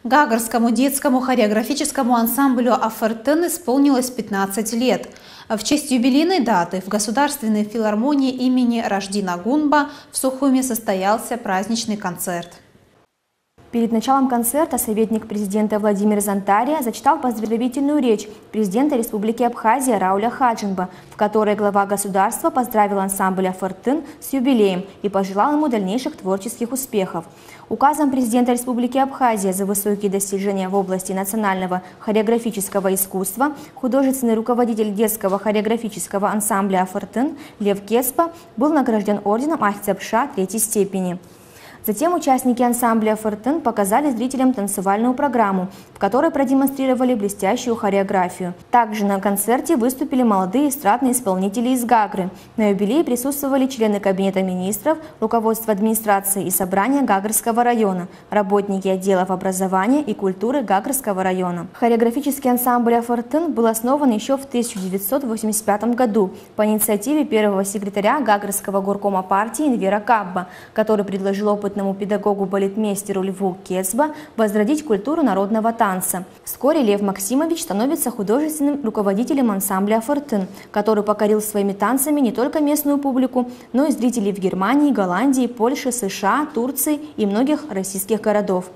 Гагарскому детскому хореографическому ансамблю «Афертен» исполнилось 15 лет. В честь юбилейной даты в Государственной филармонии имени Раждина Гунба в Сухуми состоялся праздничный концерт. Перед началом концерта советник президента Владимир Зантария зачитал поздравительную речь президента Республики Абхазия Рауля Хаджинба, в которой глава государства поздравил ансамбль «Афертен» с юбилеем и пожелал ему дальнейших творческих успехов. Указом президента Республики Абхазия за высокие достижения в области национального хореографического искусства художественный руководитель детского хореографического ансамбля «Афертен» Лев Кеспа был награжден орденом Ахтябша 3-й степени. Затем участники ансамбля «Афертен» показали зрителям танцевальную программу, в которой продемонстрировали блестящую хореографию. Также на концерте выступили молодые эстрадные исполнители из Гагры. На юбилее присутствовали члены Кабинета министров, руководство администрации и собрания Гагарского района, работники отделов образования и культуры Гагарского района. Хореографический ансамбль «Афертен» был основан еще в 1985 году по инициативе первого секретаря Гагарского горкома партии Энвера Кабба, который предложил опытному педагогу-балетмейстеру Льву Кеспа возродить культуру народного танца. Вскоре Лев Максимович становится художественным руководителем ансамбля «Афертен», который покорил своими танцами не только местную публику, но и зрителей в Германии, Голландии, Польше, США, Турции и многих российских городов.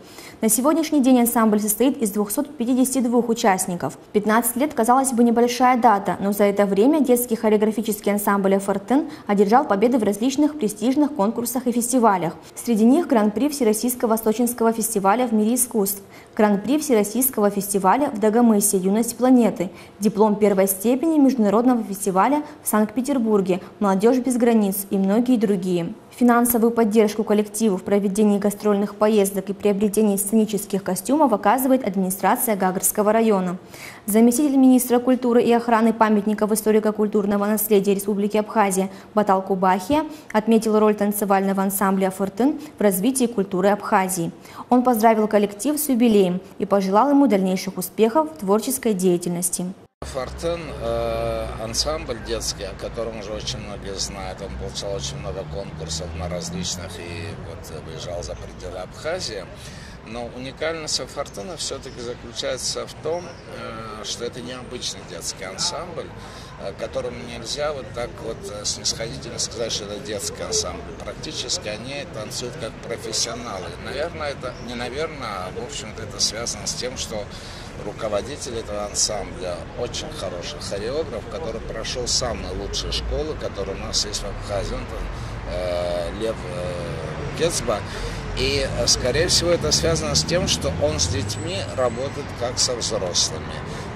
На сегодняшний день ансамбль состоит из 252 участников. 15 лет, казалось бы, небольшая дата, но за это время детский хореографический ансамбль «Афертен» одержал победы в различных престижных конкурсах и фестивалях. Среди них Гран-при Всероссийского Сочинского фестиваля в мире искусств, Гран-при Всероссийского фестиваля в Дагомысе «Юность планеты», диплом 1-й степени Международного фестиваля в Санкт-Петербурге «Молодежь без границ» и многие другие. Финансовую поддержку коллективу в проведении гастрольных поездок и приобретении сценических костюмов оказывает администрация Гагарского района. Заместитель министра культуры и охраны памятников историко-культурного наследия Республики Абхазия Батал Кубахия отметил роль танцевального ансамбля «Афертен» в развитии культуры Абхазии. Он поздравил коллектив с юбилеем и пожелал ему дальнейших успехов в творческой деятельности. «Афертен» ансамбль детский, о котором уже очень многие знают. Он получал очень много конкурсов на различных и выезжал за пределы Абхазии. Но уникальность «Афертена» все-таки заключается в том, что это необычный детский ансамбль, которым нельзя вот так вот снисходительно сказать, что это детский ансамбль. Практически они танцуют как профессионалы. Наверное, это не наверное, а в общем-то это связано с тем, что руководитель этого ансамбля очень хороший хореограф, который прошел самые лучшие школы, которые у нас есть в Абхазии. Он Лев Кеспа. И, скорее всего, это связано с тем, что он с детьми работает как со взрослыми,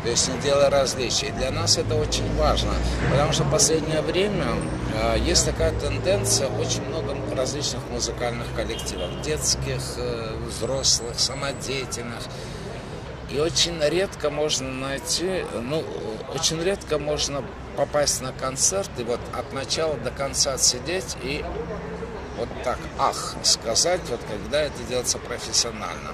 то есть не делая различий. Для нас это очень важно, потому что в последнее время есть такая тенденция, очень много различных музыкальных коллективов, детских, взрослых, самодеятельных. И очень редко можно найти, очень редко можно попасть на концерт и вот от начала до конца сидеть и вот так сказать, вот когда это делается профессионально.